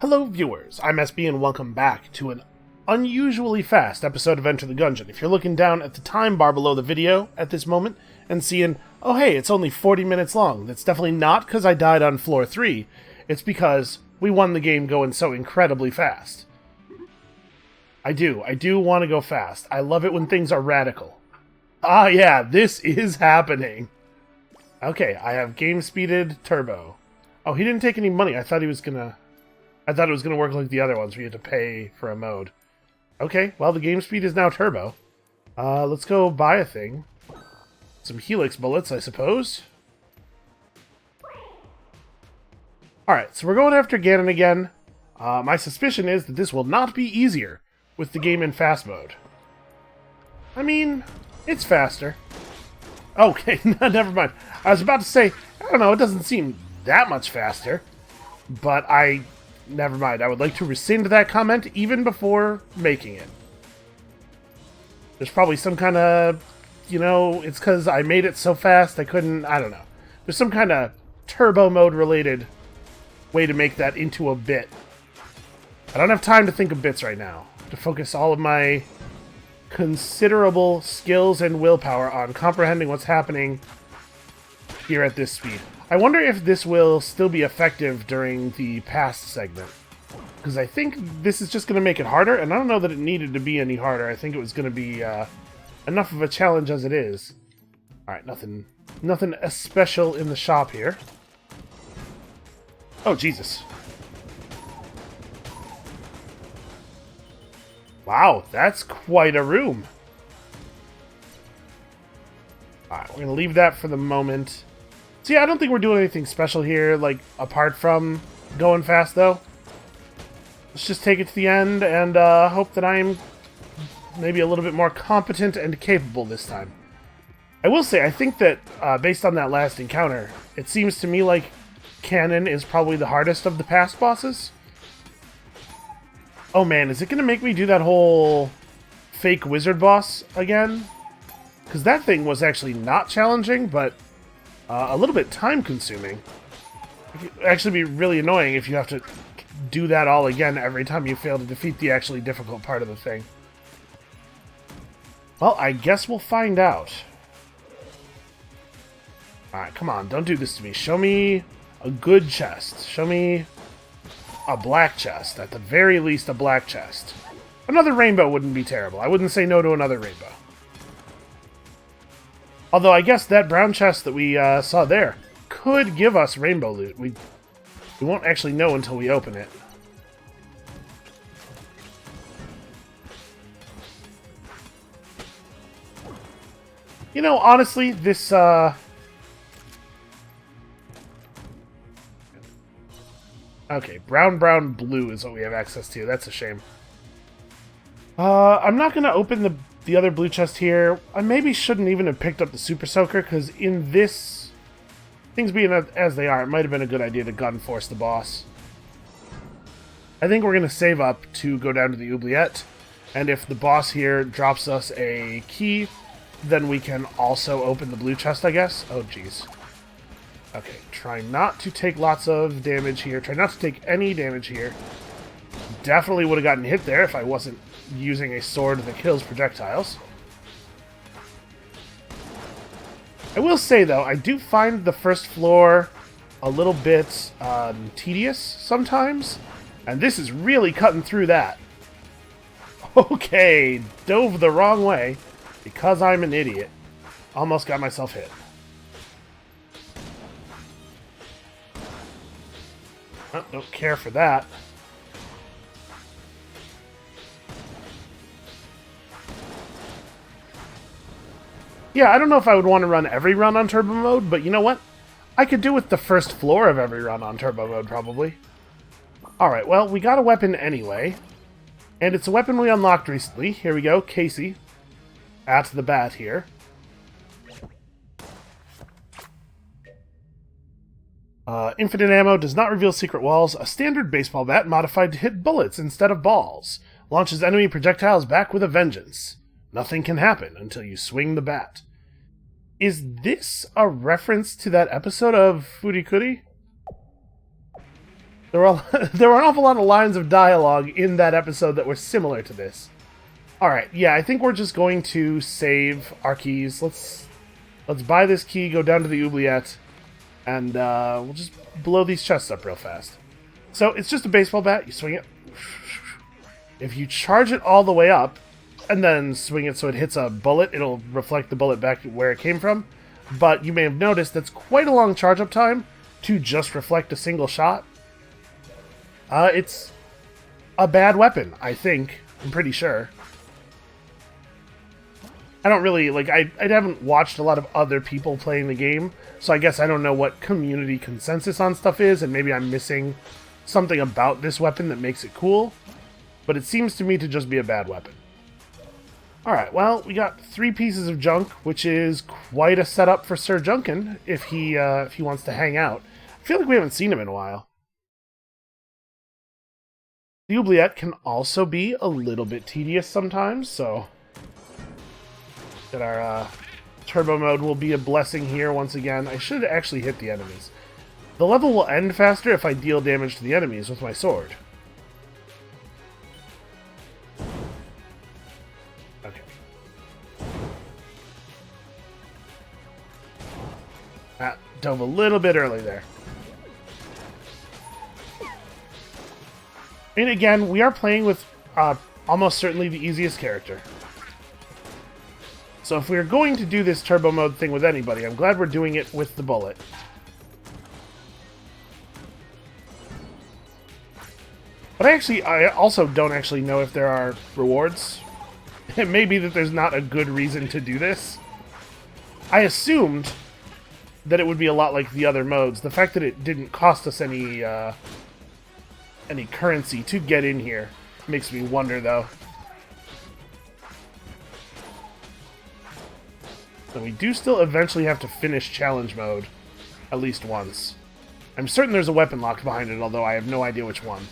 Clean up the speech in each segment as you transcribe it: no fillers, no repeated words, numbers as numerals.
Hello viewers, I'm SB and welcome back to an unusually fast episode of Enter the Gungeon. If you're looking down at the time bar below the video at this moment and seeing, oh hey, it's only 40 minutes long, that's definitely not because I died on floor 3, it's because we won the game going so incredibly fast. I do want to go fast. I love it when things are radical. Ah yeah, this is happening. Okay, I have game speeded turbo. Oh, he didn't take any money. I thought it was gonna work like the other ones where you had to pay for a mode. Okay, well the game speed is now turbo. Let's go buy a thing. Some helix bullets, I suppose. Alright, so we're going after Ganon again. My suspicion is that this will not be easier with the game in fast mode. I mean, it's faster. Okay, never mind. I was about to say, I don't know, it doesn't seem that much faster. But never mind. I would like to rescind that comment even before making it. There's probably some kind of, it's because I made it so fast I couldn't, I don't know. There's some kind of turbo mode related way to make that into a bit. I don't have time to think of bits right now. To focus all of my considerable skills and willpower on comprehending what's happening here at this speed. I wonder if this will still be effective during the past segment. Because I think this is just going to make it harder, and I don't know that it needed to be any harder. I think it was going to be enough of a challenge as it is. Alright, nothing special in the shop here. Oh, Jesus. Wow, that's quite a room. Alright, we're going to leave that for the moment. So yeah, I don't think we're doing anything special here, like, apart from going fast, though. Let's just take it to the end and hope that I'm maybe a little bit more competent and capable this time. I will say, I think that, based on that last encounter, it seems to me like Ganon is probably the hardest of the past bosses. Oh man, is it going to make me do that whole fake wizard boss again? Because that thing was actually not challenging, but a little bit time-consuming. It would actually be really annoying if you have to do that all again every time you fail to defeat the actually difficult part of the thing. Well, I guess we'll find out. Alright, come on, don't do this to me. Show me a good chest. Show me a black chest. At the very least, a black chest. Another rainbow wouldn't be terrible. I wouldn't say no to another rainbow. Although I guess that brown chest that we saw there could give us rainbow loot. We won't actually know until we open it. Honestly, this, Okay, brown, blue is what we have access to. That's a shame. I'm not going to open the other blue chest here. I maybe shouldn't even have picked up the Super Soaker, because in this, things being as they are, it might have been a good idea to gun force the boss. I think we're going to save up to go down to the oubliette, and if the boss here drops us a key, then we can also open the blue chest, I guess. Oh, jeez. Okay, try not to take lots of damage here. Try not to take any damage here. Definitely would have gotten hit there if I wasn't using a sword that kills projectiles. I will say, though, I do find the first floor a little bit tedious sometimes, and this is really cutting through that. Okay, dove the wrong way because I'm an idiot. Almost got myself hit. Oh, don't care for that. Yeah, I don't know if I would want to run every run on turbo mode, but you know what? I could do with the first floor of every run on turbo mode, probably. Alright, well, we got a weapon anyway. And it's a weapon we unlocked recently. Here we go, Casey. At the bat here. Infinite ammo does not reveal secret walls. A standard baseball bat modified to hit bullets instead of balls. Launches enemy projectiles back with a vengeance. Nothing can happen until you swing the bat. Is this a reference to that episode of Furikuri? There were there were an awful lot of lines of dialogue in that episode that were similar to this. Alright, yeah, I think we're just going to save our keys. Let's buy this key, go down to the oubliette, and we'll just blow these chests up real fast. So, it's just a baseball bat, you swing it. If you charge it all the way up, and then swing it so it hits a bullet, it'll reflect the bullet back where it came from. But you may have noticed that's quite a long charge-up time to just reflect a single shot. It's a bad weapon, I think. I'm pretty sure. I don't really, like, I haven't watched a lot of other people playing the game, so I guess I don't know what community consensus on stuff is, and maybe I'm missing something about this weapon that makes it cool, but it seems to me to just be a bad weapon. Alright, well, we got 3 pieces of junk, which is quite a setup for Sir Junkin, if he wants to hang out. I feel like we haven't seen him in a while. The oubliette can also be a little bit tedious sometimes, so that our turbo mode will be a blessing here once again. I should actually hit the enemies. The level will end faster if I deal damage to the enemies with my sword. Okay. That dove a little bit early there. And again, we are playing with almost certainly the easiest character. So if we're going to do this turbo mode thing with anybody, I'm glad we're doing it with the bullet. But I also don't actually know if there are rewards. It may be that there's not a good reason to do this. I assumed that it would be a lot like the other modes. The fact that it didn't cost us any currency to get in here makes me wonder, though. So we do still eventually have to finish challenge mode at least once. I'm certain there's a weapon locked behind it, although I have no idea which one.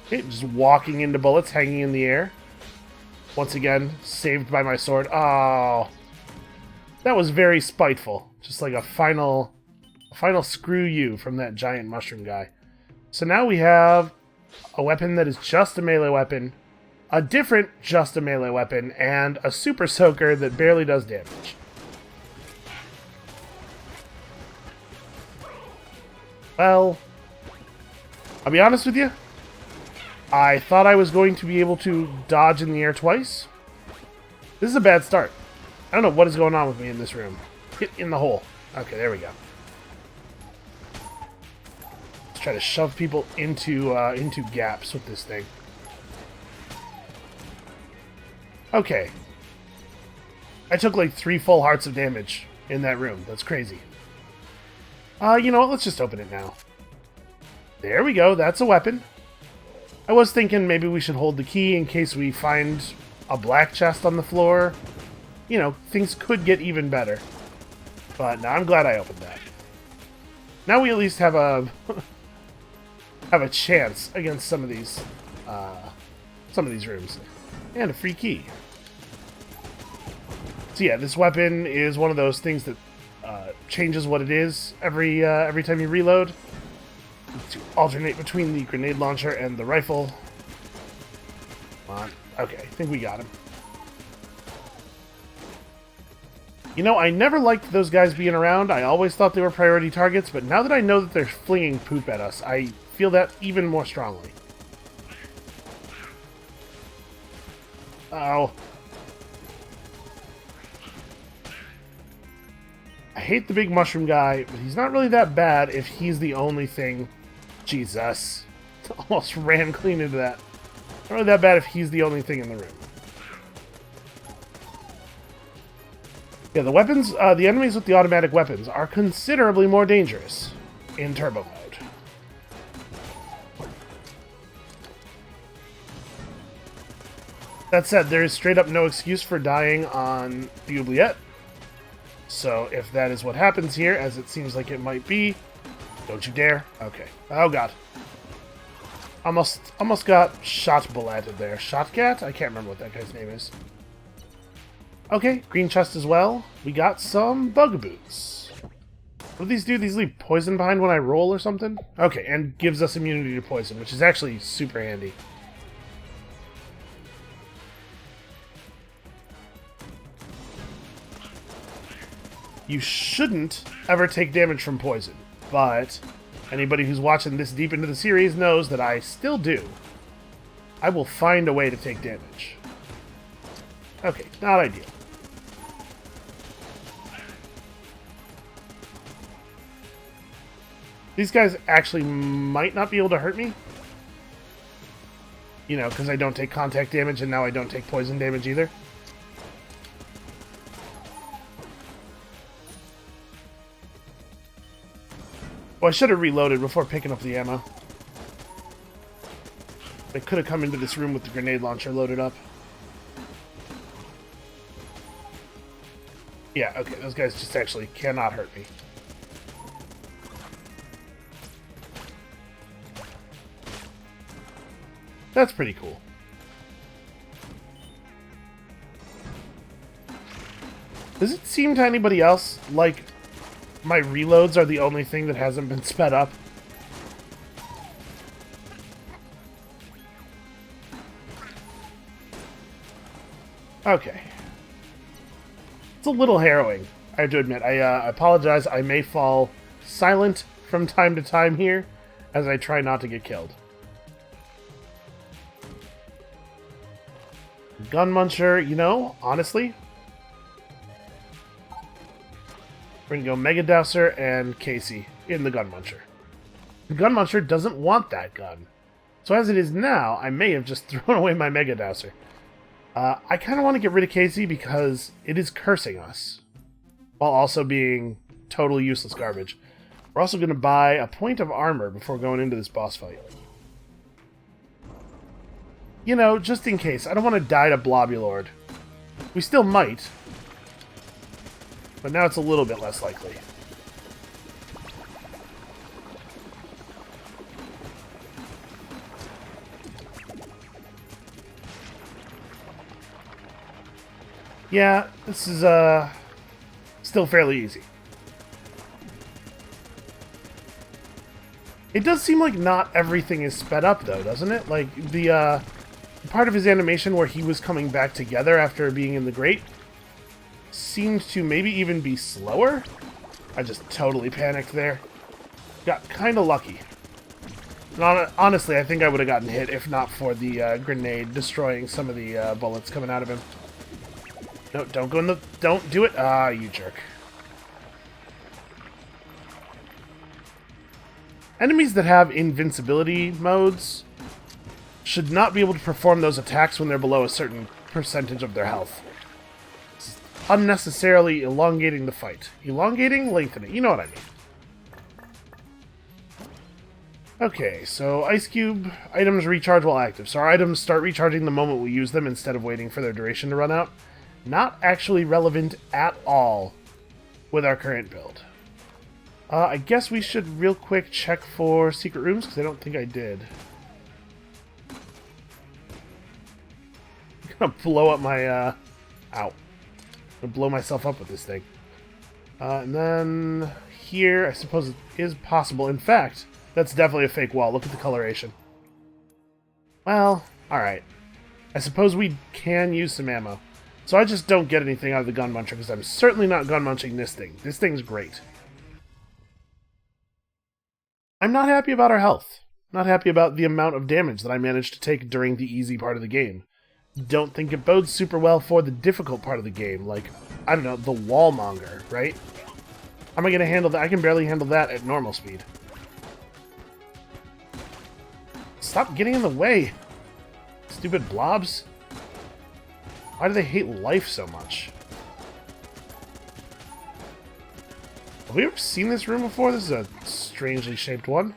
Okay, just walking into bullets, hanging in the air. Once again, saved by my sword. Oh, that was very spiteful. Just like a final screw you from that giant mushroom guy. So now we have a weapon that is just a melee weapon, a different just a melee weapon, and a super soaker that barely does damage. Well, I'll be honest with you. I thought I was going to be able to dodge in the air twice. This is a bad start. I don't know what is going on with me in this room. Get in the hole. Okay, there we go. Let's try to shove people into gaps with this thing. Okay. I took like 3 full hearts of damage in that room. That's crazy. You know what? Let's just open it now. There we go. That's a weapon. I was thinking maybe we should hold the key in case we find a black chest on the floor. You know, things could get even better. But no, I'm glad I opened that. Now we at least have a have a chance against some of these rooms. And a free key. So yeah, this weapon is one of those things that changes what it is every time you reload. To alternate between the grenade launcher and the rifle. Come on. Okay, I think we got him. You know, I never liked those guys being around. I always thought they were priority targets, but now that I know that they're flinging poop at us, I feel that even more strongly. Oh. I hate the big mushroom guy, but he's not really that bad if he's the only thing. Jesus. Almost ran clean into that. Not really that bad if he's the only thing in the room. Yeah, the weapons, the enemies with the automatic weapons are considerably more dangerous in turbo mode. That said, there is straight up no excuse for dying on the oubliette. So if that is what happens here, as it seems like it might be, don't you dare. Okay. Oh god. Almost got shot bulleted there. Shotcat? I can't remember what that guy's name is. Okay, green chest as well. We got some bug boots. What do these do? These leave poison behind when I roll or something? Okay, and gives us immunity to poison, which is actually super handy. You shouldn't ever take damage from poison, but anybody who's watching this deep into the series knows that I still do. I will find a way to take damage. Okay, not ideal. These guys actually might not be able to hurt me. You know, because I don't take contact damage and now I don't take poison damage either. Well, I should have reloaded before picking up the ammo. I could have come into this room with the grenade launcher loaded up. Yeah, okay, those guys just actually cannot hurt me. That's pretty cool. Does it seem to anybody else like my reloads are the only thing that hasn't been sped up? Okay. It's a little harrowing, I have to admit. I apologize. I may fall silent from time to time here as I try not to get killed. Gun Muncher, you know, honestly, we're gonna go Mega Douser and Casey in the Gun Muncher. The Gun Muncher doesn't want that gun. So as it is now, I may have just thrown away my Mega Douser. I kind of want to get rid of Casey because it is cursing us, while also being totally useless garbage. We're also going to buy a point of armor before going into this boss fight. You know, just in case. I don't want to die to Blobulord. We still might, but now it's a little bit less likely. Yeah, this is still fairly easy. It does seem like not everything is sped up, though, doesn't it? Like, the part of his animation where he was coming back together after being in the grate seemed to maybe even be slower. I just totally panicked there. Got kind of lucky. And honestly, I think I would have gotten hit if not for the grenade destroying some of the bullets coming out of him. No, don't go in the... Don't do it! Ah, you jerk. Enemies that have invincibility modes should not be able to perform those attacks when they're below a certain percentage of their health. It's unnecessarily elongating the fight. Elongating? Lengthening. You know what I mean. Okay, so Ice Cube items recharge while active. So our items start recharging the moment we use them instead of waiting for their duration to run out. Not actually relevant at all with our current build. I guess we should real quick check for secret rooms, because I don't think I did. I'm gonna blow up my, ow. I'm gonna blow myself up with this thing. And then here, I suppose it is possible. In fact, that's definitely a fake wall. Look at the coloration. Well, alright. I suppose we can use some ammo. So I just don't get anything out of the Gun Muncher, because I'm certainly not gun munching this thing. This thing's great. I'm not happy about our health. Not happy about the amount of damage that I managed to take during the easy part of the game. Don't think it bodes super well for the difficult part of the game, like, I don't know, the Wallmonger, right? How am I going to handle that? I can barely handle that at normal speed. Stop getting in the way, stupid blobs. Why do they hate life so much? Have we ever seen this room before? This is a strangely shaped one.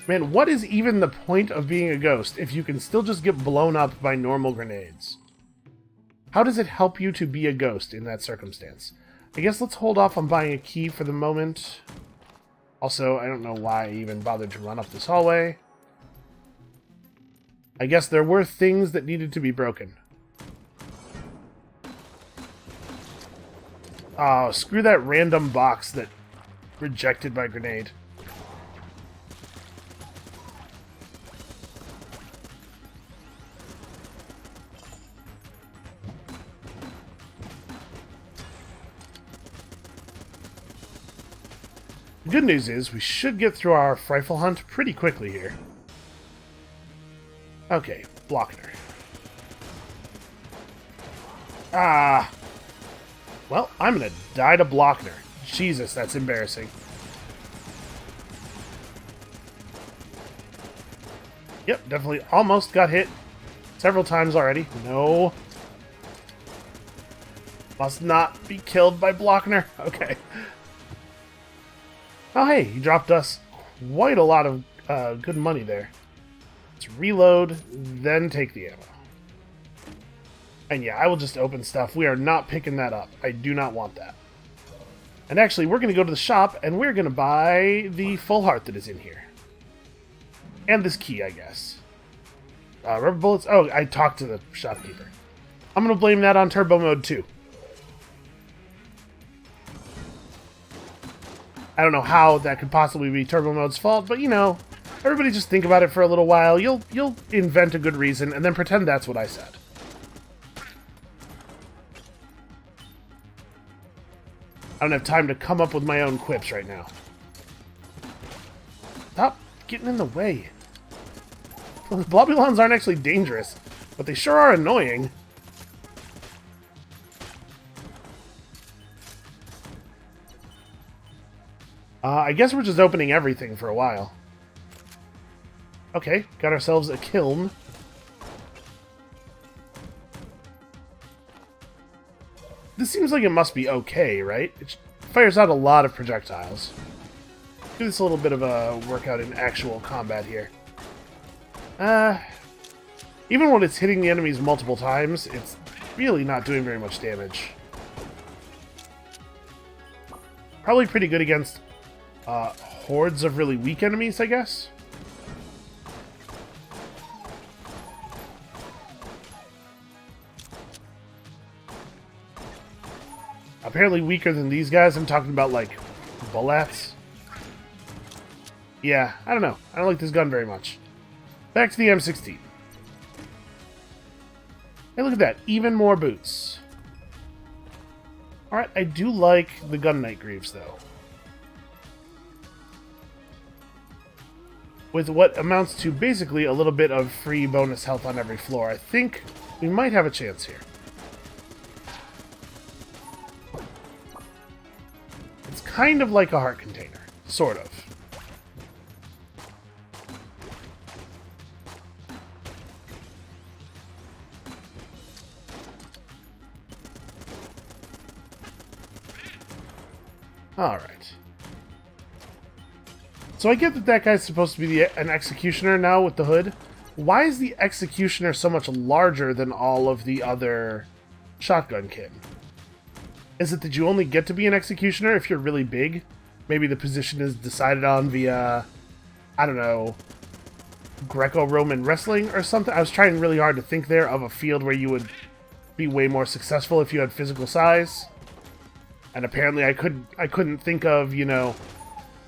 Man, what is even the point of being a ghost if you can still just get blown up by normal grenades? How does it help you to be a ghost in that circumstance? I guess let's hold off on buying a key for the moment. Also, I don't know why I even bothered to run up this hallway. I guess there were things that needed to be broken. Oh, screw that random box that rejected my grenade. The good news is we should get through our rifle hunt pretty quickly here. Okay, Blockner. Ah! Well, I'm gonna die to Blockner. Jesus, that's embarrassing. Yep, definitely almost got hit several times already. No. Must not be killed by Blockner. Okay. Oh, hey, he dropped us quite a lot of good money there. Let's reload, then take the ammo. And yeah, I will just open stuff. We are not picking that up. I do not want that. And actually, we're going to go to the shop, and we're going to buy the full heart that is in here. And this key, I guess. Rubber bullets. Oh, I talked to the shopkeeper. I'm going to blame that on turbo mode, too. I don't know how that could possibly be turbo mode's fault, but you know, everybody just think about it for a little while. You'll invent a good reason, and then pretend that's what I said. I don't have time to come up with my own quips right now. Stop getting in the way. Well, the Blobulons aren't actually dangerous, but they sure are annoying. I guess we're just opening everything for a while. Okay, got ourselves a kiln. This seems like it must be okay, right? It fires out a lot of projectiles. Give this a little bit of a workout in actual combat here. Even when it's hitting the enemies multiple times, it's really not doing very much damage. Probably pretty good against hordes of really weak enemies, I guess. Apparently weaker than these guys. I'm talking about, like, bullets. Yeah, I don't know. I don't like this gun very much. Back to the M16. Hey, look at that. Even more boots. Alright, I do like the Gun Knight Greaves, though. With what amounts to basically a little bit of free bonus health on every floor, I think we might have a chance here. It's kind of like a heart container. Sort of. Alright. So I get that that guy's supposed to be an executioner now with the hood. Why is the executioner so much larger than all of the other shotgun kin? Is it that you only get to be an executioner if you're really big? Maybe the position is decided on via, I don't know, Greco-Roman wrestling or something? I was trying really hard to think there of a field where you would be way more successful if you had physical size. And apparently I couldn't think of, you know,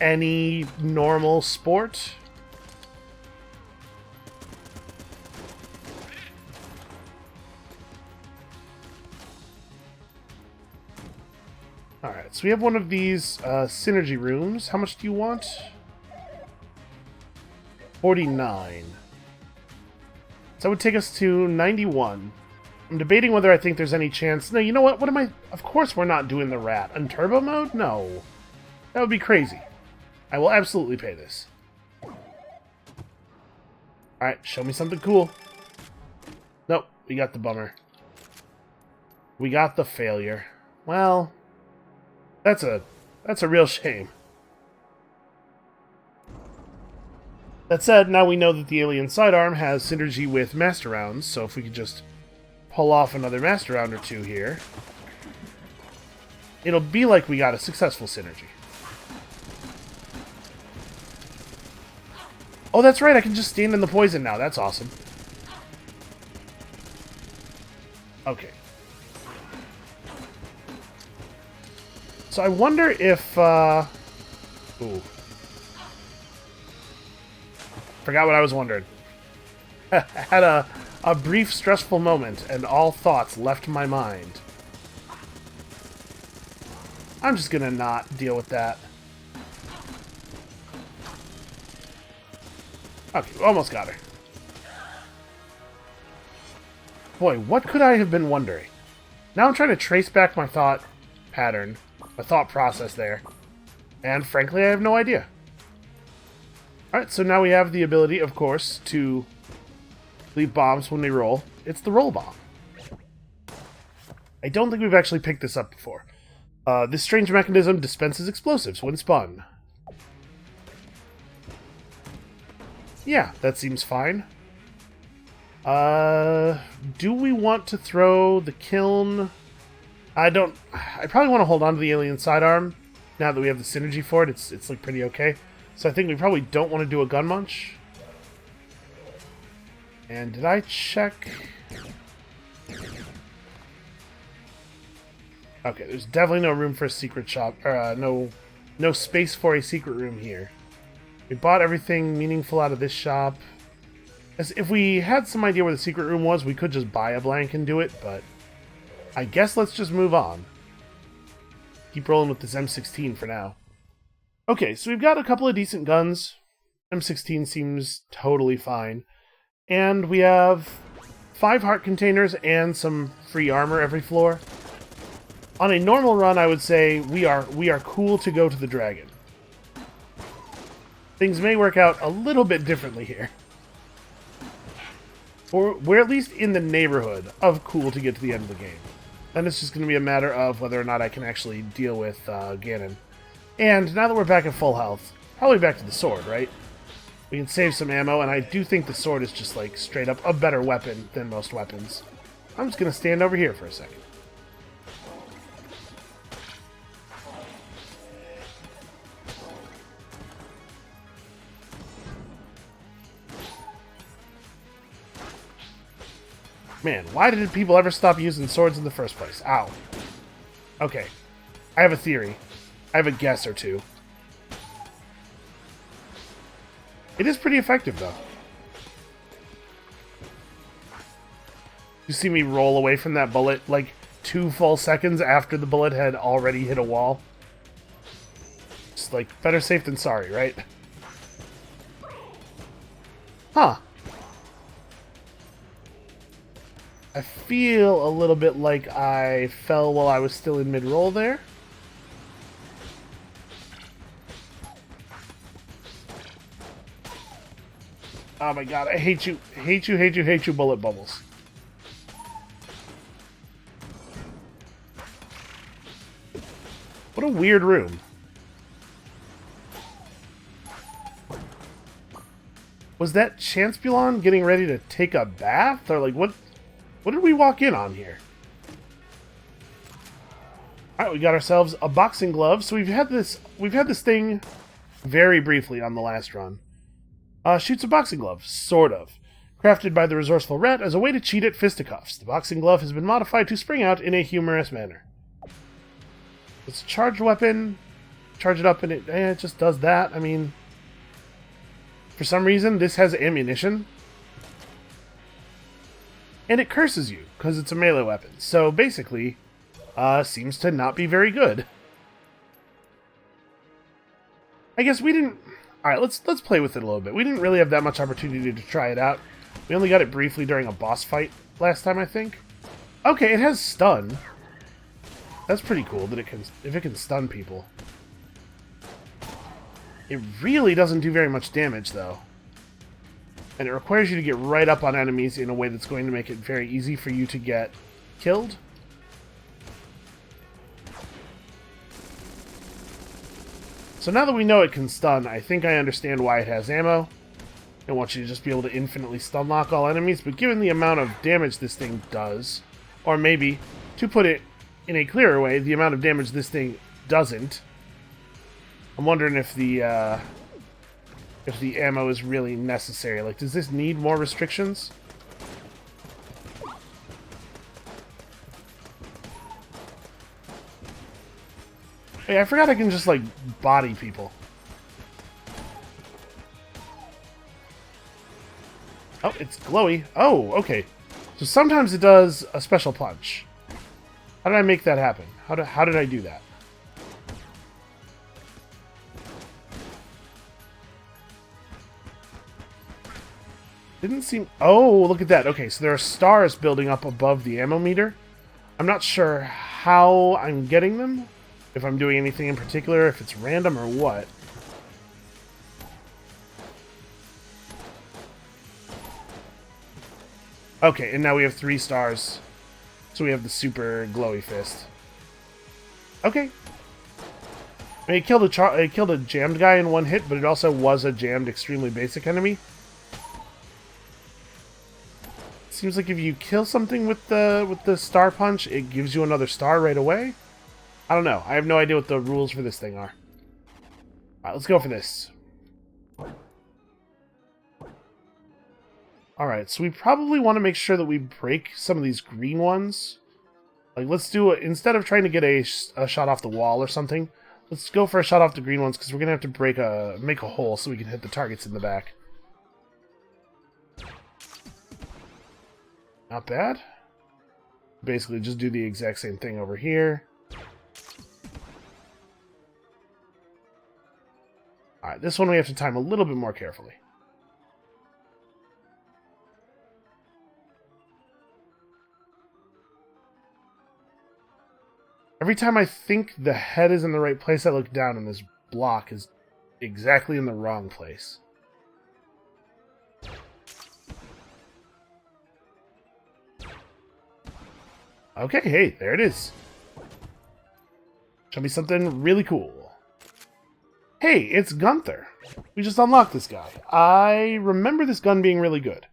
any normal sport. Alright, so we have one of these synergy rooms. How much do you want? 49. So that would take us to 91. I'm debating whether I think there's any chance... No, you know what? What am I... Of course we're not doing the rat. In turbo mode? No. That would be crazy. I will absolutely pay this. Alright, show me something cool. Nope, we got the bummer. We got the failure. Well, that's a real shame. That said, now we know that the alien sidearm has synergy with master rounds, so if we could just pull off another master round or two here, it'll be like we got a successful synergy. Oh, that's right, I can just stand in the poison now. That's awesome. Okay. So I wonder if, ooh. Forgot what I was wondering. Had a brief stressful moment, and all thoughts left my mind. I'm just gonna not deal with that. Okay, almost got her. Boy, what could I have been wondering? Now I'm trying to trace back my thought pattern, my thought process there. And frankly, I have no idea. Alright, so now we have the ability, of course, to leave bombs when we roll. It's the roll bomb. I don't think we've actually picked this up before. This strange mechanism dispenses explosives when spun. Yeah, that seems fine. Do we want to throw the kiln? I probably want to hold on to the alien sidearm. Now that we have the synergy for it, it's like pretty okay. So I think we probably don't want to do a gun munch. And did I check? Okay, there's definitely no room for a secret shop, or no space for a secret room here. We bought everything meaningful out of this shop. As if we had some idea where the secret room was, we could just buy a blank and do it, but I guess let's just move on. Keep rolling with this M16 for now. Okay, so we've got a couple of decent guns. M16 seems totally fine. And we have 5 heart containers and some free armor every floor. On a normal run, I would say we are cool to go to the dragon. Things may work out a little bit differently here. Or we're at least in the neighborhood of cool to get to the end of the game. Then it's just going to be a matter of whether or not I can actually deal with Ganon. And now that we're back at full health, probably back to the sword, right? We can save some ammo, and I do think the sword is just like straight up a better weapon than most weapons. I'm just going to stand over here for a second. Man, why did people ever stop using swords in the first place? Ow. Okay. I have a theory. I have a guess or two. It is pretty effective, though. You see me roll away from that bullet, like, 2 full seconds after the bullet had already hit a wall? Just, like, better safe than sorry, right? Huh. I feel a little bit like I fell while I was still in mid-roll there. Oh my god, I hate you. Hate you, hate you, hate you, bullet bubbles. What a weird room. Was that Chancebulon getting ready to take a bath? Or like, what did we walk in on here? Alright, we got ourselves a boxing glove. So we've had this thing very briefly on the last run. Shoots a boxing glove, sort of. Crafted by the resourceful rat as a way to cheat at fisticuffs. The boxing glove has been modified to spring out in a humorous manner. It's a charged weapon. Charge it up and it just does that. I mean, for some reason, this has ammunition. And it curses you, because it's a melee weapon. So basically, seems to not be very good. I guess we didn't... Alright, let's play with it a little bit. We didn't really have that much opportunity to try it out. We only got it briefly during a boss fight last time, I think. Okay, it has stun. That's pretty cool that if it can stun people. It really doesn't do very much damage, though. And it requires you to get right up on enemies in a way that's going to make it very easy for you to get killed. So now that we know it can stun, I think I understand why it has ammo. It wants you to just be able to infinitely stun lock all enemies, but given the amount of damage this thing does, or maybe, to put it in a clearer way, the amount of damage this thing doesn't, I'm wondering if the ammo is really necessary. Like, does this need more restrictions? Hey, I forgot I can just, like, body people. Oh, it's glowy. Oh, okay. So sometimes it does a special punch. How did I make that happen? How did I do that? Didn't seem... Oh, look at that. Okay, so there are stars building up above the ammo meter. I'm not sure how I'm getting them. If I'm doing anything in particular, if it's random or what. Okay, and now we have 3 stars. So we have the super glowy fist. Okay. I mean, it killed a jammed guy in one hit, but it also was a jammed, extremely basic enemy. Seems like if you kill something with the star punch, it gives you another star right away. I don't know. I have no idea what the rules for this thing are. Alright, let's go for this. Alright, so we probably want to make sure that we break some of these green ones. Like, let's do it. Instead of trying to get a shot off the wall or something, let's go for a shot off the green ones, because we're going to have to make a hole so we can hit the targets in the back. Not bad. Basically, just do the exact same thing over here. Alright, this one we have to time a little bit more carefully. Every time I think the head is in the right place, I look down and this block is exactly in the wrong place. Okay, hey, there it is. Show me something really cool. Hey, it's Gunther. We just unlocked this guy. I remember this gun being really good.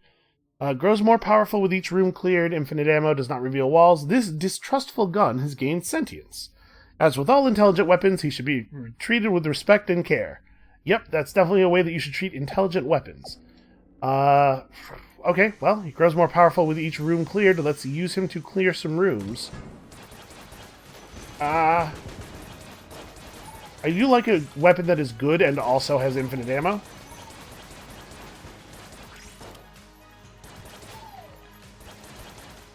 Grows more powerful with each room cleared, infinite ammo, does not reveal walls. This distrustful gun has gained sentience. As with all intelligent weapons, he should be treated with respect and care. Yep, that's definitely a way that you should treat intelligent weapons. Okay, well, he grows more powerful with each room cleared. Let's use him to clear some rooms. I do like a weapon that is good and also has infinite ammo.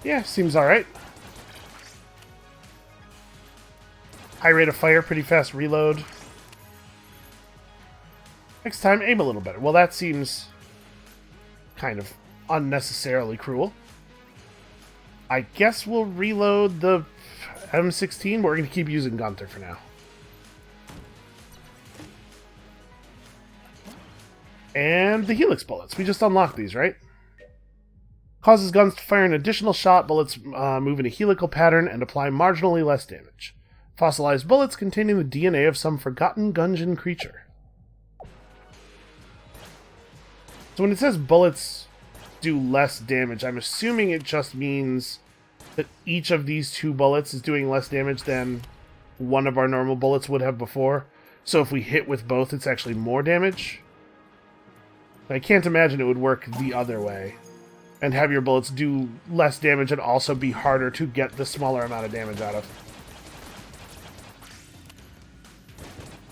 Yeah, seems alright. High rate of fire, pretty fast reload. Next time, aim a little better. Well, that seems kind of unnecessarily cruel. I guess we'll reload the M16, but we're going to keep using Gunther for now. And the Helix bullets. We just unlocked these, right? Causes guns to fire an additional shot. Bullets move in a helical pattern and apply marginally less damage. Fossilized bullets containing the DNA of some forgotten Gungeon creature. So when it says bullets do less damage, I'm assuming it just means that each of these 2 bullets is doing less damage than one of our normal bullets would have before. So if we hit with both, it's actually more damage. I can't imagine it would work the other way. And have your bullets do less damage and also be harder to get the smaller amount of damage out of.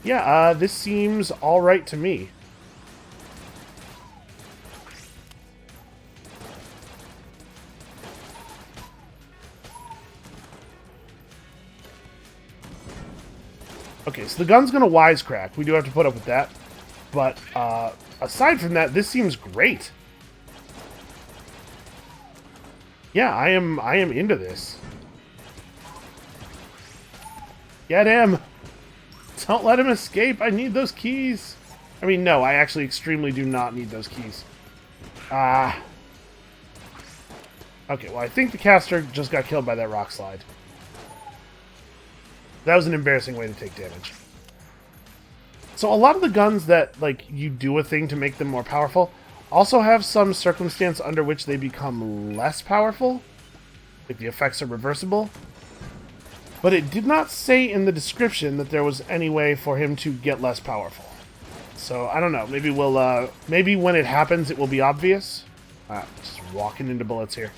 Yeah, this seems alright to me. Okay, so the gun's gonna wisecrack. We do have to put up with that. But, aside from that, this seems great. Yeah, I am into this. Get him! Don't let him escape! I need those keys! I mean, no, I actually extremely do not need those keys. Okay, well, I think the caster just got killed by that rock slide. That was an embarrassing way to take damage. So a lot of the guns that, like, you do a thing to make them more powerful also have some circumstance under which they become less powerful. Like, the effects are reversible. But it did not say in the description that there was any way for him to get less powerful. So, I don't know. Maybe we'll, maybe when it happens, it will be obvious. Just walking into bullets here.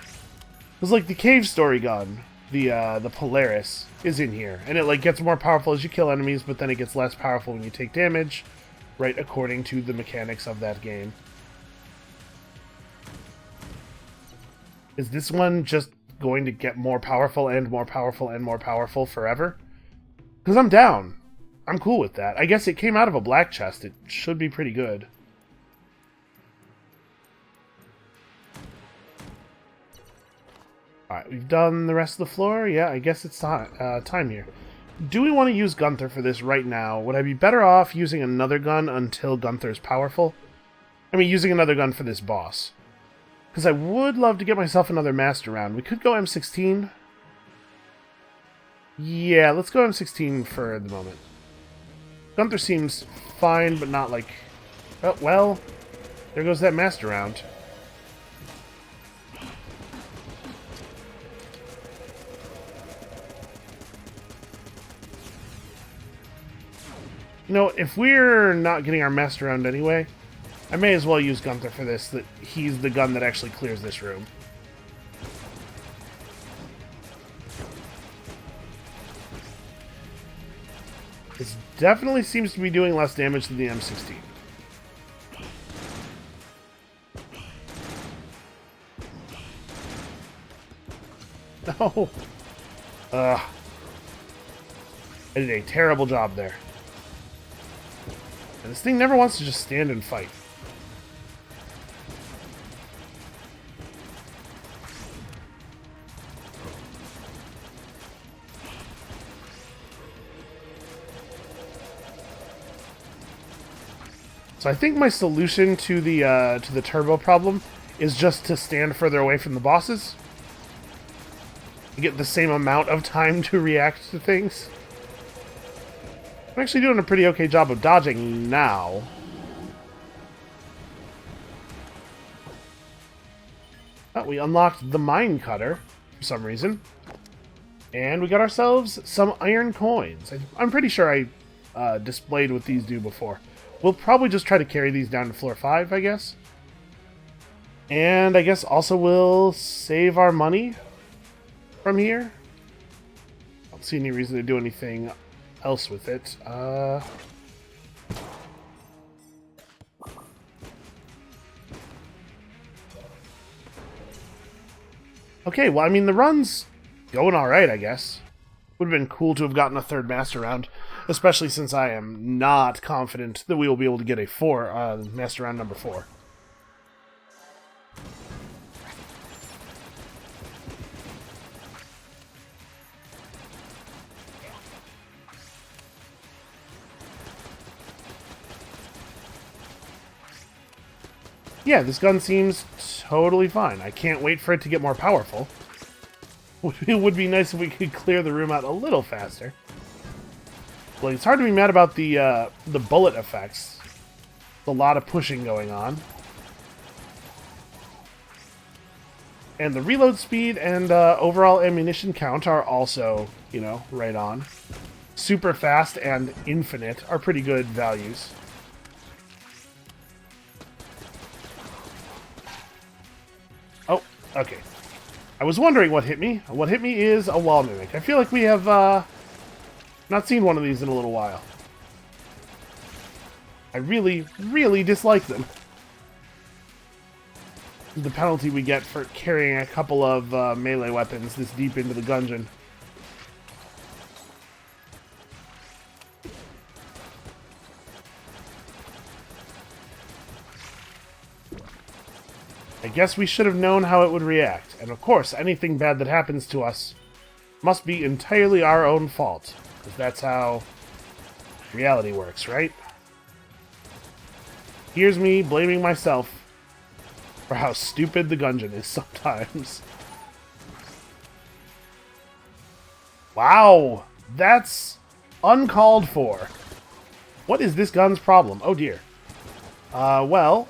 It was like the cave story gun. the Polaris is in here, and it like gets more powerful as you kill enemies, but then it gets less powerful when you take damage, right according to the mechanics of that game. Is this one just going to get more powerful and more powerful and more powerful forever? Because I'm down. I'm cool with that. I guess it came out of a black chest. It should be pretty good. Alright, we've done the rest of the floor. Yeah, I guess it's time here. Do we want to use Gunther for this right now? Would I be better off using another gun until Gunther's powerful? I mean, using another gun for this boss. Because I would love to get myself another master round. We could go M16. Yeah, let's go M16 for the moment. Gunther seems fine, but not like... Oh, well, there goes that master round. You know, if we're not getting our master round anyway, I may as well use Gunther for this, that he's the gun that actually clears this room. This definitely seems to be doing less damage than the M16. No! Ugh. I did a terrible job there. And this thing never wants to just stand and fight. So I think my solution to the turbo problem is just to stand further away from the bosses. To get the same amount of time to react to things. I'm actually doing a pretty okay job of dodging now. Oh, we unlocked the mine cutter for some reason. And we got ourselves some iron coins. I'm pretty sure I displayed what these do before. We'll probably just try to carry these down to floor 5, I guess. And I guess also we'll save our money from here. I don't see any reason to do anything else with it. Okay, well, I mean, the run's going alright, I guess. Would have been cool to have gotten a third master round, especially since I am not confident that we will be able to get a master round number 4. Yeah, this gun seems totally fine. I can't wait for it to get more powerful. It would be nice if we could clear the room out a little faster. Like, it's hard to be mad about the bullet effects. There's a lot of pushing going on. And the reload speed and overall ammunition count are also, you know, right on. Super fast and infinite are pretty good values. Oh, okay. I was wondering what hit me. What hit me is a wall mimic. I feel like we have not seen one of these in a little while. I really, really dislike them. The penalty we get for carrying a couple of melee weapons this deep into the Gungeon. I guess we should have known how it would react, and of course, anything bad that happens to us must be entirely our own fault, because that's how reality works, right? Here's me blaming myself for how stupid the Gungeon is sometimes. Wow, that's uncalled for. What is this gun's problem? Oh dear. Well,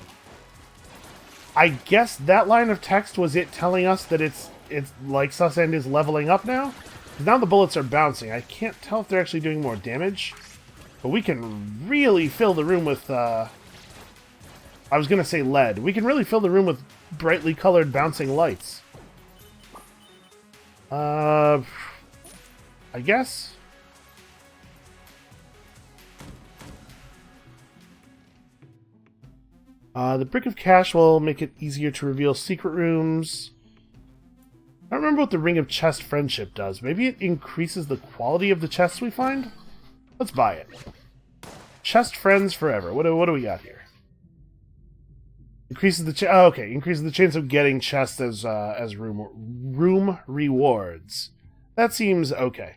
I guess that line of text was it telling us that it likes us and is leveling up now? Now the bullets are bouncing. I can't tell if they're actually doing more damage. But we can really fill the room with, I was going to say lead. We can really fill the room with brightly colored bouncing lights. I guess. The Brick of Cash will make it easier to reveal secret rooms. I don't remember what the Ring of Chest Friendship does. Maybe it increases the quality of the chests we find? Let's buy it. Chest Friends Forever. What do we got here? Increases the increases the chance of getting chests as room rewards. That seems okay.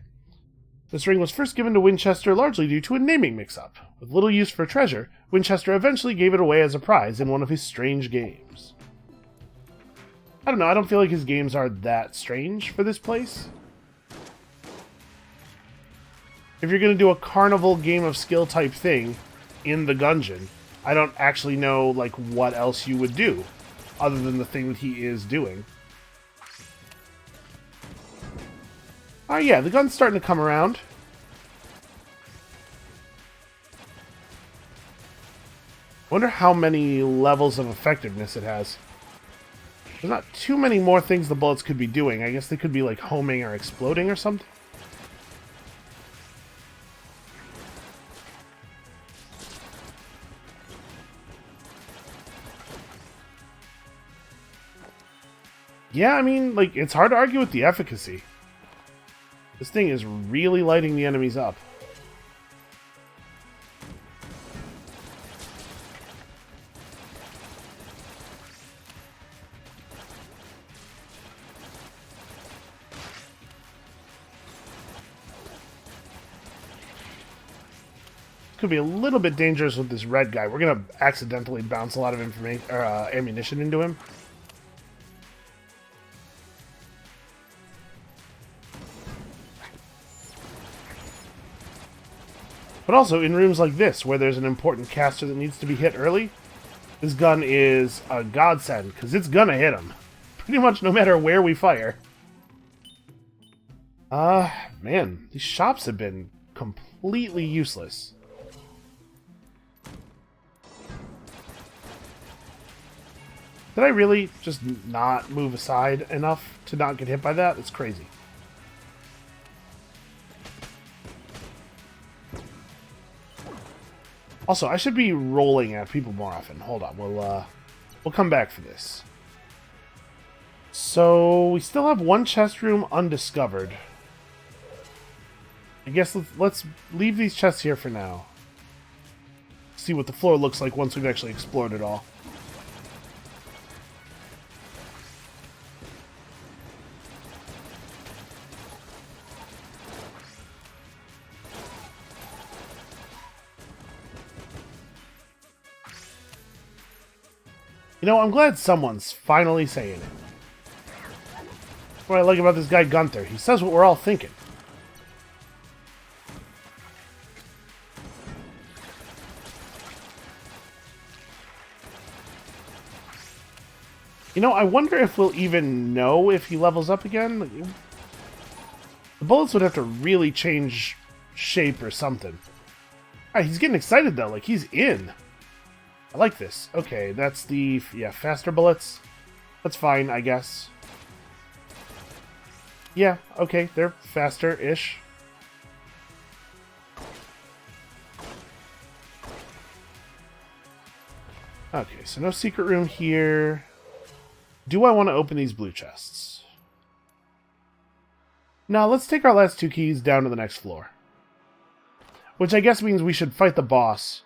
This ring was first given to Winchester largely due to a naming mix-up. With little use for treasure, Winchester eventually gave it away as a prize in one of his strange games. I don't know, I don't feel like his games are that strange for this place. If you're going to do a carnival game of skill type thing in the Gungeon, I don't actually know like what else you would do other than the thing that he is doing. Oh yeah, the gun's starting to come around. I wonder how many levels of effectiveness it has. There's not too many more things the bullets could be doing. I guess they could be like homing or exploding or something. Yeah, I mean, like, it's hard to argue with the efficacy. This thing is really lighting the enemies up. Could be a little bit dangerous with this red guy. We're gonna accidentally bounce a lot of information or ammunition into him. But also, in rooms like this, where there's an important caster that needs to be hit early, this gun is a godsend, because it's gonna hit him. Pretty much no matter where we fire. Man, these shops have been completely useless. Did I really just not move aside enough to not get hit by that? It's crazy. Also, I should be rolling at people more often. Hold on, we'll come back for this. So, we still have one chest room undiscovered. I guess let's leave these chests here for now. See what the floor looks like once we've actually explored it all. You know, I'm glad someone's finally saying it. What I like about this guy Gunther, he says what we're all thinking. You know, I wonder if we'll even know if he levels up again. The bullets would have to really change shape or something. Alright, he's getting excited though, like he's in. I like this. Okay, that's the, yeah, faster bullets. That's fine, I guess. Yeah, okay, they're faster-ish. Okay, so no secret room here. Do I want to open these blue chests? Now, let's take our last two keys down to the next floor. Which I guess means we should fight the boss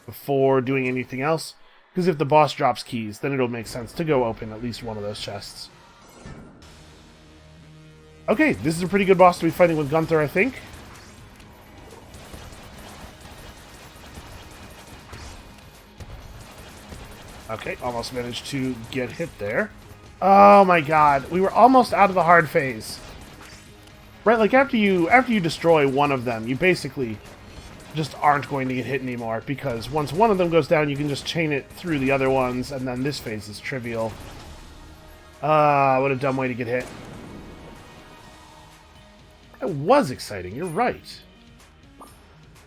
before doing anything else, because if the boss drops keys, then it'll make sense to go open at least one of those chests. Okay, this is a pretty good boss to be fighting with Gunther, I think. Okay, almost managed to get hit there. Oh my god, we were almost out of the hard phase. Right, like after you destroy one of them, you basically just aren't going to get hit anymore, because once one of them goes down, you can just chain it through the other ones, and then this phase is trivial. What a dumb way to get hit. That was exciting, you're right.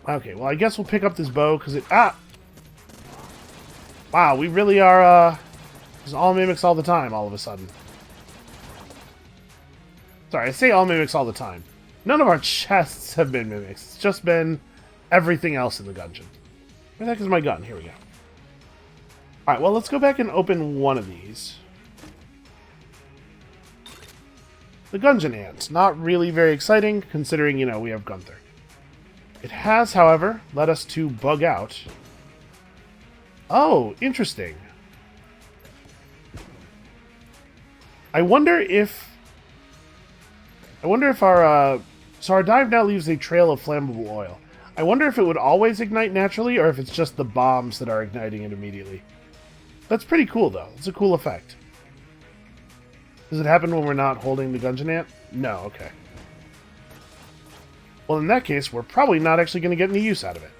Okay, well I guess we'll pick up this bow, because it... Wow, we really are, just all mimics all the time, all of a sudden. Sorry, I say all mimics all the time. None of our chests have been mimics. It's just been everything else in the Gungeon. Where the heck is my gun? Here we go. Alright, well, let's go back and open one of these. The Gungeon ant. Not really very exciting, considering, you know, we have Gunther. It has, however, led us to bug out. Oh, interesting. I wonder if our... so our dive now leaves a trail of flammable oil. I wonder if it would always ignite naturally, or if it's just the bombs that are igniting it immediately. That's pretty cool, though. It's a cool effect. Does it happen when we're not holding the Gungeon ant? No, okay. Well, in that case, we're probably not actually going to get any use out of it.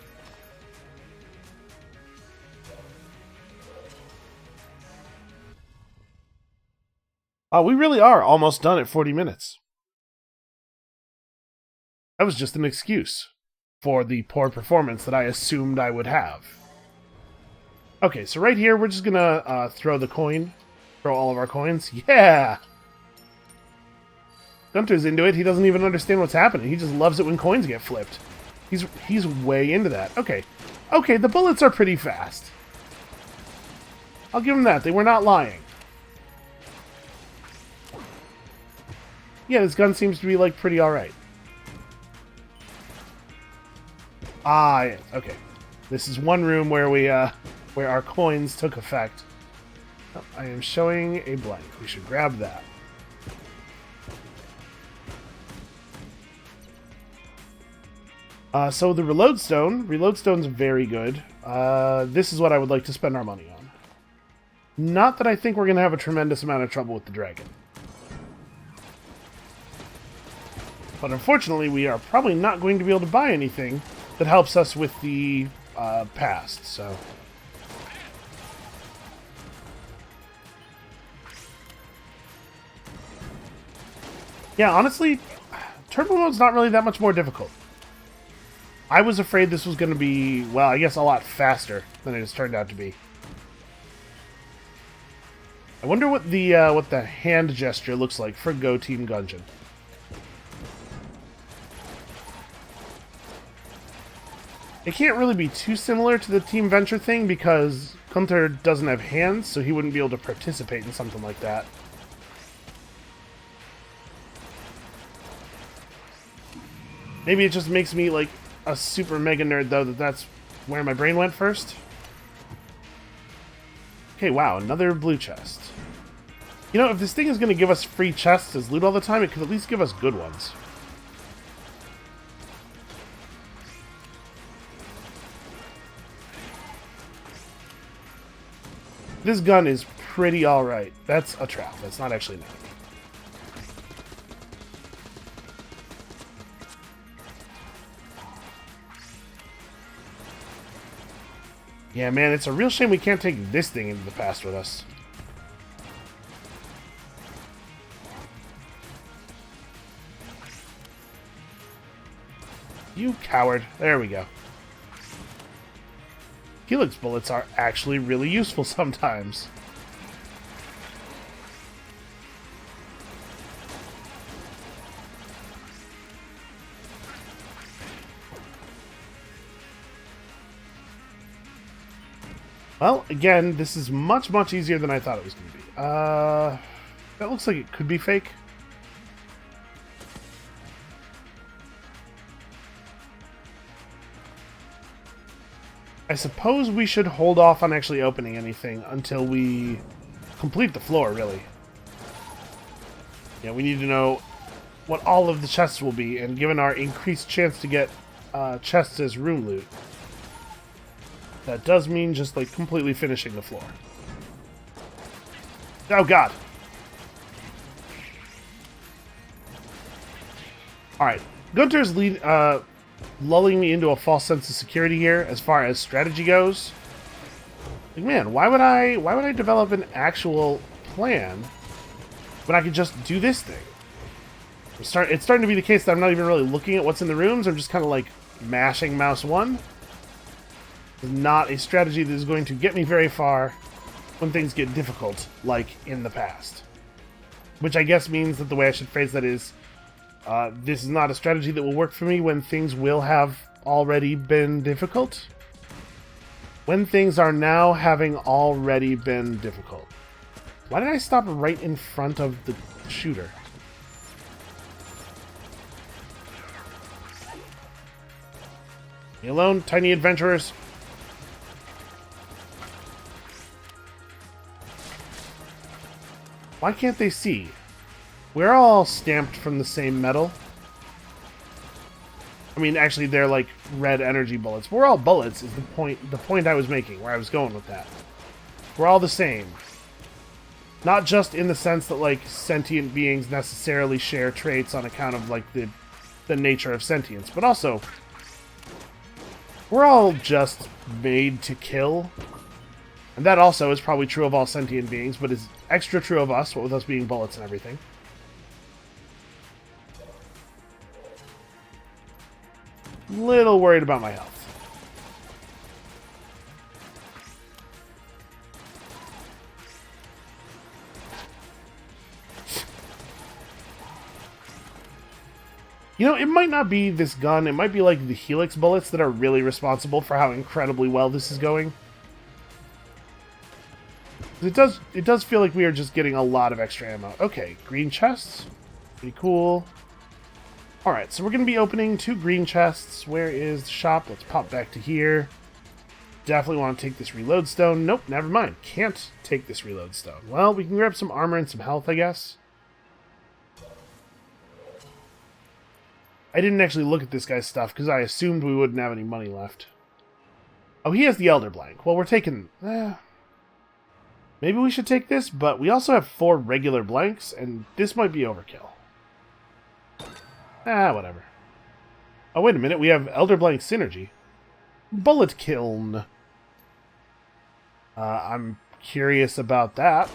We really are almost done at 40 minutes. That was just an excuse for the poor performance that I assumed I would have. Okay, so right here, we're just going to throw the coin. Throw all of our coins. Yeah! Gunter's into it. He doesn't even understand what's happening. He just loves it when coins get flipped. He's way into that. Okay. Okay, the bullets are pretty fast. I'll give him that. They were not lying. Yeah, this gun seems to be, like, pretty alright. Ah, yes. Okay. This is one room where we, where our coins took effect. Oh, I am showing a blank. We should grab that. So the reload stone's very good. This is what I would like to spend our money on. Not that I think we're going to have a tremendous amount of trouble with the dragon. But unfortunately, we are probably not going to be able to buy anything that helps us with the past, so... Yeah, honestly, Turbo Mode's not really that much more difficult. I was afraid this was going to be, well, I guess a lot faster than it has turned out to be. I wonder what the hand gesture looks like for Go Team Gungeon. It can't really be too similar to the Team Venture thing because Gunther doesn't have hands, so he wouldn't be able to participate in something like that. Maybe it just makes me, like, a super mega nerd, though, that's where my brain went first. Okay, wow, another blue chest. You know, if this thing is going to give us free chests as loot all the time, it could at least give us good ones. This gun is pretty alright. That's a trap. That's not actually an enemy. Yeah, man, it's a real shame we can't take this thing into the past with us. You coward. There we go. Helix bullets are actually really useful sometimes. Well, again, this is much, much easier than I thought it was going to be. That looks like it could be fake. I suppose we should hold off on actually opening anything until we complete the floor, really. Yeah, we need to know what all of the chests will be, and given our increased chance to get chests as room loot, that does mean just, like, completely finishing the floor. Oh, God! Alright, Gunter's lulling me into a false sense of security here as far as strategy goes. Like, man, why would I develop an actual plan when I could just do this thing? It's starting to be the case that I'm not even really looking at what's in the rooms. I'm just kind of like mashing mouse 1. It's not a strategy that is going to get me very far when things get difficult, like in the past. Which I guess means that the way I should phrase that is, this is not a strategy that will work for me when things will have already been difficult. When things are now having already been difficult. Why did I stop right in front of the shooter? Leave me alone, tiny adventurers. Why can't they see? We're all stamped from the same metal. I mean, actually, they're like red energy bullets. We're all bullets is the point I was making, where I was going with that. We're all the same. Not just in the sense that, like, sentient beings necessarily share traits on account of, like, the nature of sentience, but also, we're all just made to kill. And that also is probably true of all sentient beings, but is extra true of us, what with us being bullets and everything. Little worried about my health. You know, it might not be this gun, it might be like the Helix bullets that are really responsible for how incredibly well this is going. It does feel like we are just getting a lot of extra ammo. Okay, green chests. Pretty cool. Alright, so we're going to be opening 2 green chests. Where is the shop? Let's pop back to here. Definitely want to take this reload stone. Nope, never mind. Can't take this reload stone. Well, we can grab some armor and some health, I guess. I didn't actually look at this guy's stuff because I assumed we wouldn't have any money left. Oh, he has the Elder Blank. Well, we're taking... maybe we should take this, but we also have 4 regular blanks, and this might be overkill. Whatever. Oh, wait a minute. We have Elder Blank Synergy. Bullet Kiln. I'm curious about that.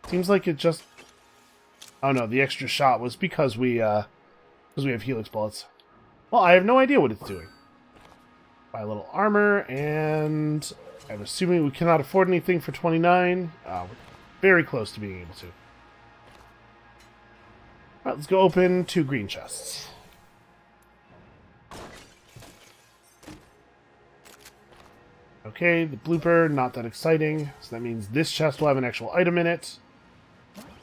Seems like it just... oh no, the extra shot was because we have Helix bullets. Well, I have no idea what it's doing. Buy a little armor, and I'm assuming we cannot afford anything for 29. We're very close to being able to. Alright, let's go open 2 green chests. Okay, the blooper, not that exciting. So that means this chest will have an actual item in it.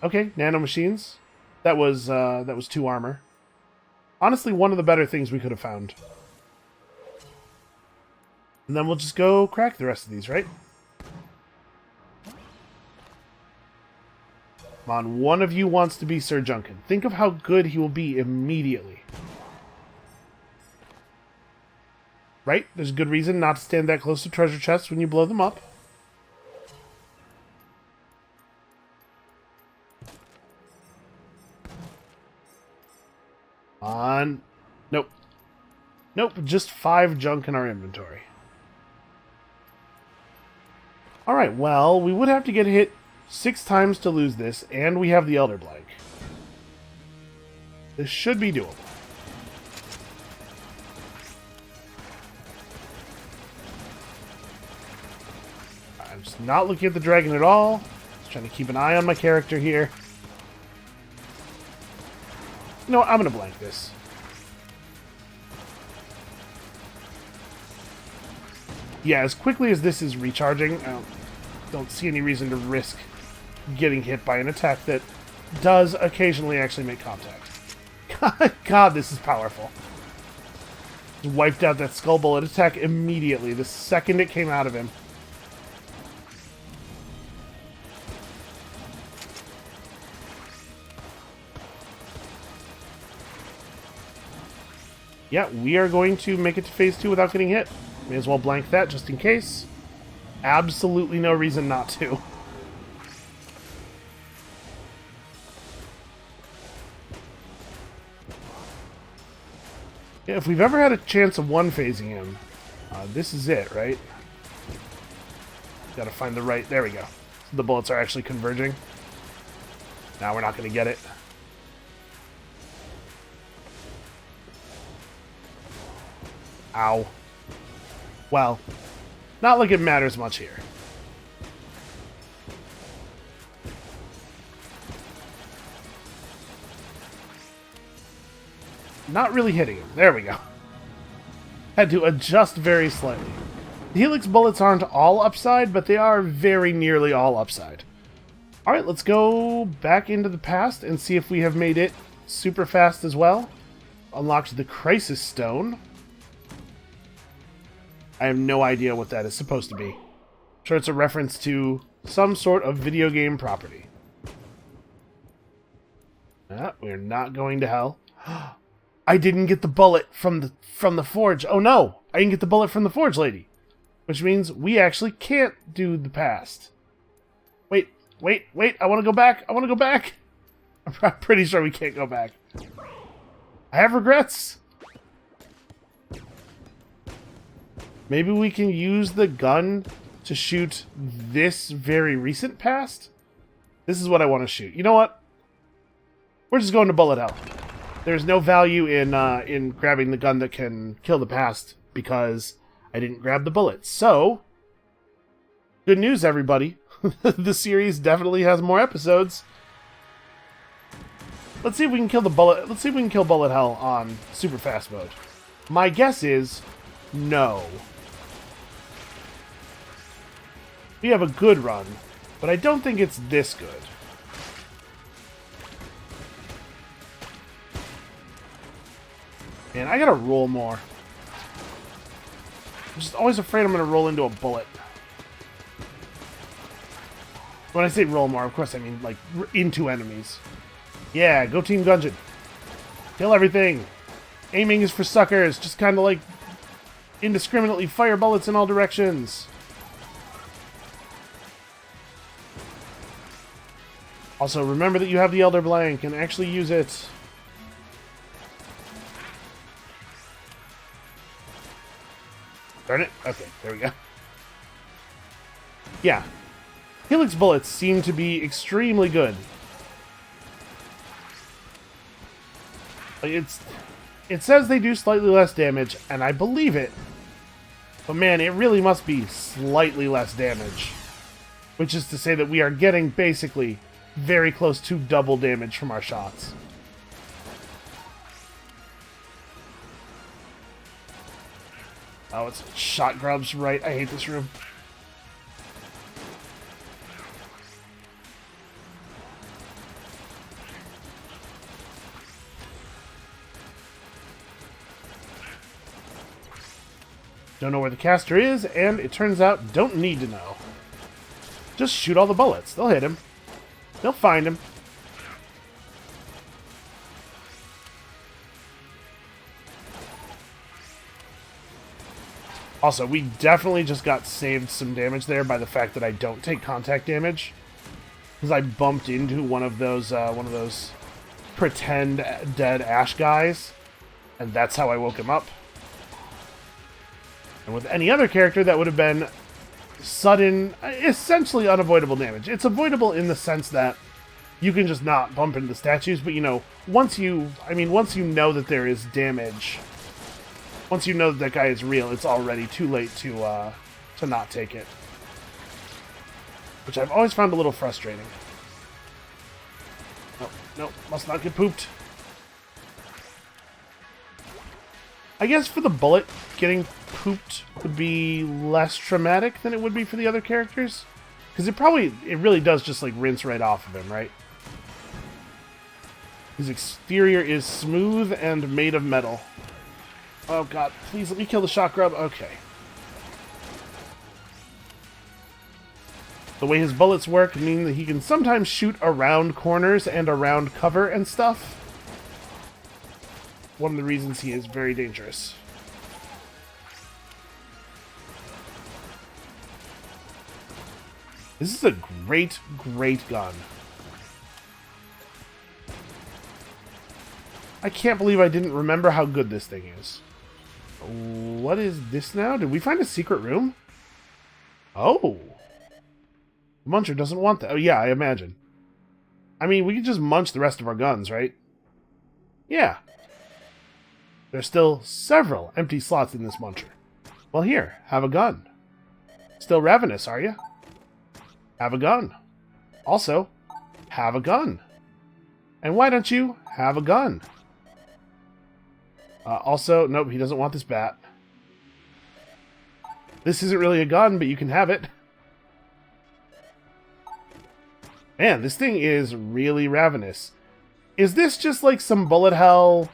Okay, nano machines. That was 2 armor. Honestly, one of the better things we could have found. And then we'll just go crack the rest of these, right? Come on, one of you wants to be Sir Junkin. Think of how good he will be immediately. Right? There's a good reason not to stand that close to treasure chests when you blow them up. On. Nope. Nope, just 5 junk in our inventory. Alright, well, we would have to get hit 6 times to lose this, and we have the Elder Blank. This should be doable. I'm just not looking at the dragon at all. Just trying to keep an eye on my character here. You know what? I'm going to blank this. Yeah, as quickly as this is recharging, I don't see any reason to risk getting hit by an attack that does occasionally actually make contact. God, this is powerful. Just wiped out that skull bullet attack immediately, the second it came out of him. Yeah, we are going to make it to phase 2 without getting hit. May as well blank that just in case. Absolutely no reason not to. Yeah, if we've ever had a chance of one-phasing him, this is it, right? Gotta find the right... there we go. The bullets are actually converging. Now we're not going to get it. Ow. Well, not like it matters much here. not really hitting him. There we go. Had to adjust very slightly. The Helix bullets aren't all upside, but they are very nearly all upside. Alright, let's go back into the past and see if we have made it super fast as well. Unlocked the Crisis Stone. I have no idea what that is supposed to be. I'm sure it's a reference to some sort of video game property. We're not going to hell. I didn't get the bullet from the forge. Oh no! I didn't get the bullet from the forge lady. Which means we actually can't do the past. Wait, I want to go back. I want to go back. I'm pretty sure we can't go back. I have regrets. Maybe we can use the gun to shoot this very recent past? This is what I want to shoot. You know what? We're just going to bullet hell. There's no value in grabbing the gun that can kill the past because I didn't grab the bullet. So, good news, everybody. The series definitely has more episodes. Let's see if we can kill the bullet. Let's see if we can kill bullet hell on super fast mode. My guess is no. We have a good run, but I don't think it's this good. Man, I gotta roll more. I'm just always afraid I'm gonna roll into a bullet. When I say roll more, of course I mean, like, into enemies. Yeah, go Team Gungeon. Kill everything. Aiming is for suckers. Just kind of, like, indiscriminately fire bullets in all directions. Also, remember that you have the Elder Blank and actually use it. Darn it. Okay, there we go. Yeah. Helix bullets seem to be extremely good. It says they do slightly less damage, and I believe it. But man, it really must be slightly less damage. Which is to say that we are getting basically very close to double damage from our shots. Oh, it's shot grubs, right? I hate this room. Don't know where the caster is, and it turns out don't need to know. Just shoot all the bullets. They'll hit him. They'll find him. Also, we definitely just got saved some damage there by the fact that I don't take contact damage. Because I bumped into one of those pretend dead Ash guys. And that's how I woke him up. And with any other character, that would have been sudden, essentially unavoidable damage. It's avoidable in the sense that you can just not bump into the statues, but you know, once you know that there is damage, once you know that that guy is real, it's already too late to not take it. Which I've always found a little frustrating. No, must not get pooped. I guess for the bullet, getting pooped would be less traumatic than it would be for the other characters. Because it really does just like rinse right off of him, right? His exterior is smooth and made of metal. Oh god, please let me kill the shot grub. Okay. The way his bullets work mean that he can sometimes shoot around corners and around cover and stuff. One of the reasons he is very dangerous. This is a great, great gun. I can't believe I didn't remember how good this thing is. What is this now? Did we find a secret room? Oh. Muncher doesn't want that. Oh, yeah, I imagine. I mean, we could just munch the rest of our guns, right? Yeah. There's still several empty slots in this muncher. Well, here, have a gun. Still ravenous, are you? Have a gun. Also, have a gun. And why don't you have a gun? Also, nope, he doesn't want this bat. This isn't really a gun, but you can have it. Man, this thing is really ravenous. Is this just like some bullet hell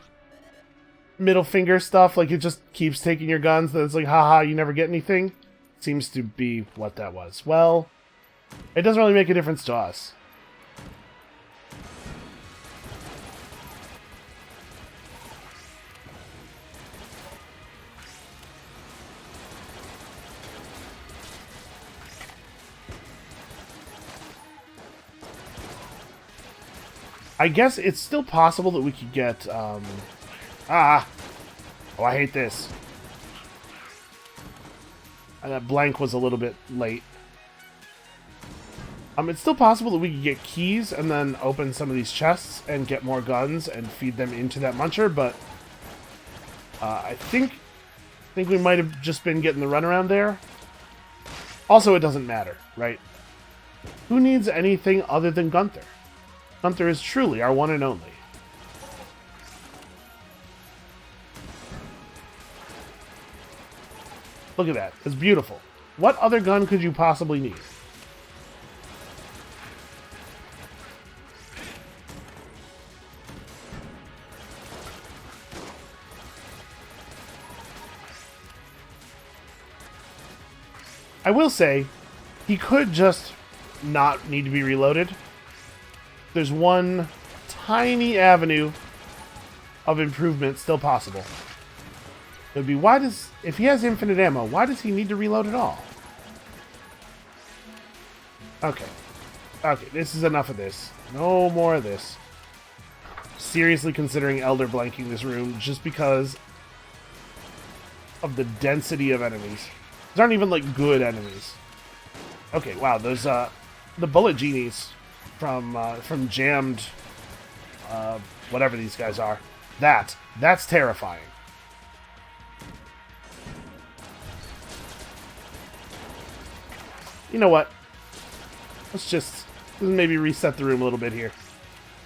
middle finger stuff? Like it just keeps taking your guns, that it's like, haha, you never get anything? Seems to be what that was. Well, it doesn't really make a difference to us. I guess it's still possible that we could get, oh, I hate this. And that blank was a little bit late. It's still possible that we could get keys and then open some of these chests and get more guns and feed them into that muncher, but I think we might have just been getting the runaround there. Also, it doesn't matter, right? Who needs anything other than Gunther? Gunther is truly our one and only. Look at that. It's beautiful. What other gun could you possibly need? I will say, he could just not need to be reloaded. There's one tiny avenue of improvement still possible. It would be, if he has infinite ammo, why does he need to reload at all? Okay. Okay, this is enough of this. No more of this. Seriously considering elder blanking this room just because of the density of enemies. These aren't even, like, good enemies. Okay, wow, those, the bullet genies from jammed, whatever these guys are. That's terrifying. You know what? Let's maybe reset the room a little bit here.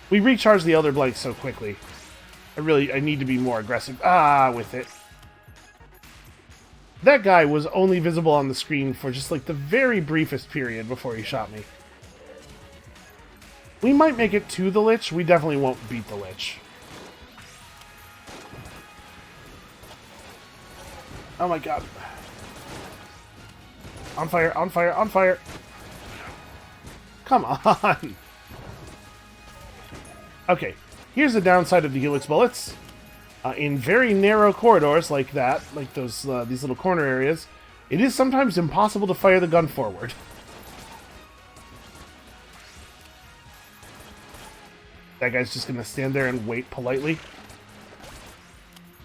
We recharge the Elder Blank so quickly. I need to be more aggressive. With it. That guy was only visible on the screen for just like the very briefest period before he shot me. We might make it to the Lich. We definitely won't beat the Lich. Oh my god. On fire, on fire, on fire! Come on! Okay, here's the downside of the Helix bullets. In very narrow corridors like that, like these little corner areas, it is sometimes impossible to fire the gun forward. That guy's just going to stand there and wait politely.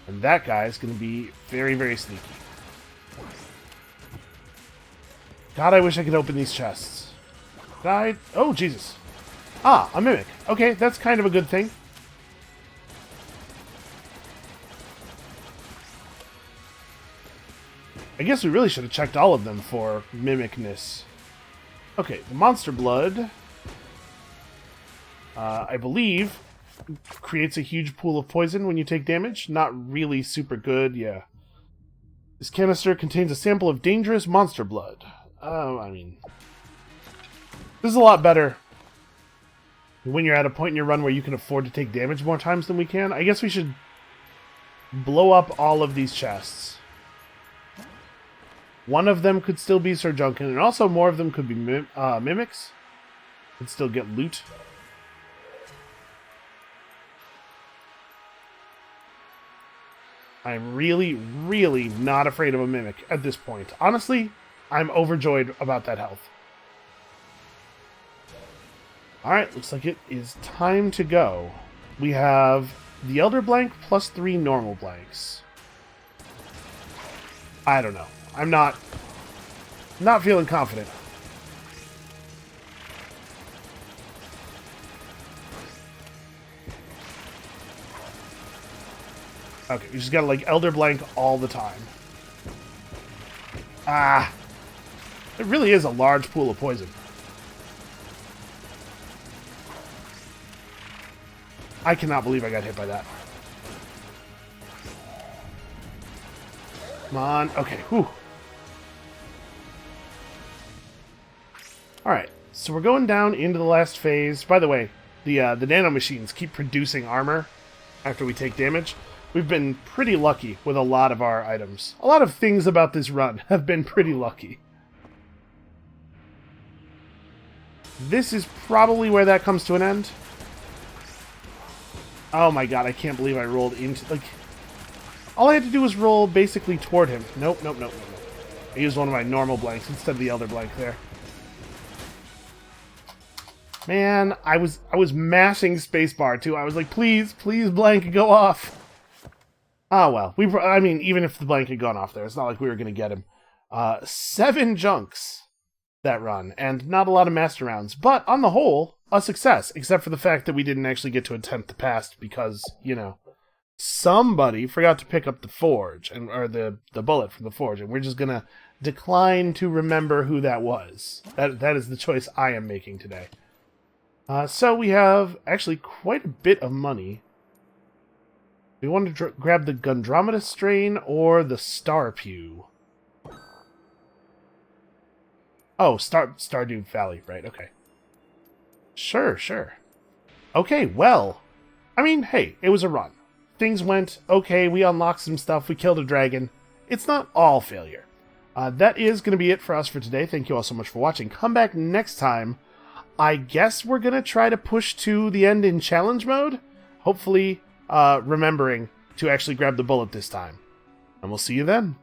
And that guy's going to be very, very sneaky. God, I wish I could open these chests. Oh, Jesus. A mimic. Okay, that's kind of a good thing. I guess we really should have checked all of them for mimicness. Okay, the monster blood, I believe, creates a huge pool of poison when you take damage. Not really super good, yeah. This canister contains a sample of dangerous monster blood. I mean, this is a lot better when you're at a point in your run where you can afford to take damage more times than we can. I guess we should blow up all of these chests. One of them could still be Sir Junkin, and also more of them could be mimics. Could still get loot. I'm really, really not afraid of a mimic at this point. Honestly, I'm overjoyed about that health. Alright, looks like it is time to go. We have the Elder Blank plus 3 normal blanks. I don't know. I'm not feeling confident. Okay, you just gotta, like, Elder Blank all the time. It really is a large pool of poison. I cannot believe I got hit by that. Come on. Okay, whew. Alright, so we're going down into the last phase. By the way, the nanomachines keep producing armor after we take damage. We've been pretty lucky with a lot of our items. A lot of things about this run have been pretty lucky. This is probably where that comes to an end. Oh my god, I can't believe I rolled into... like, all I had to do was roll basically toward him. Nope, nope, nope, nope. I used one of my normal blanks instead of the elder blank there. Man, I was mashing spacebar too. I was like, please, please, blank, go off. Ah, well. I mean, even if the blank had gone off there, it's not like we were going to get him. 7 junks that run, and not a lot of master rounds. But, on the whole, a success. Except for the fact that we didn't actually get to attempt the past because, you know, somebody forgot to pick up the forge, or the bullet from the forge, and we're just going to decline to remember who that was. That is the choice I am making today. So we have actually quite a bit of money. We want to grab the Gundromeda strain or the Star Pew. Oh, Stardew Valley, right, okay. Sure, sure. Okay, well, I mean, hey, it was a run. Things went okay, we unlocked some stuff, we killed a dragon. It's not all failure. That is going to be it for us for today. Thank you all so much for watching. Come back next time. I guess we're going to try to push to the end in challenge mode. Hopefully, remembering to actually grab the bullet this time. And we'll see you then.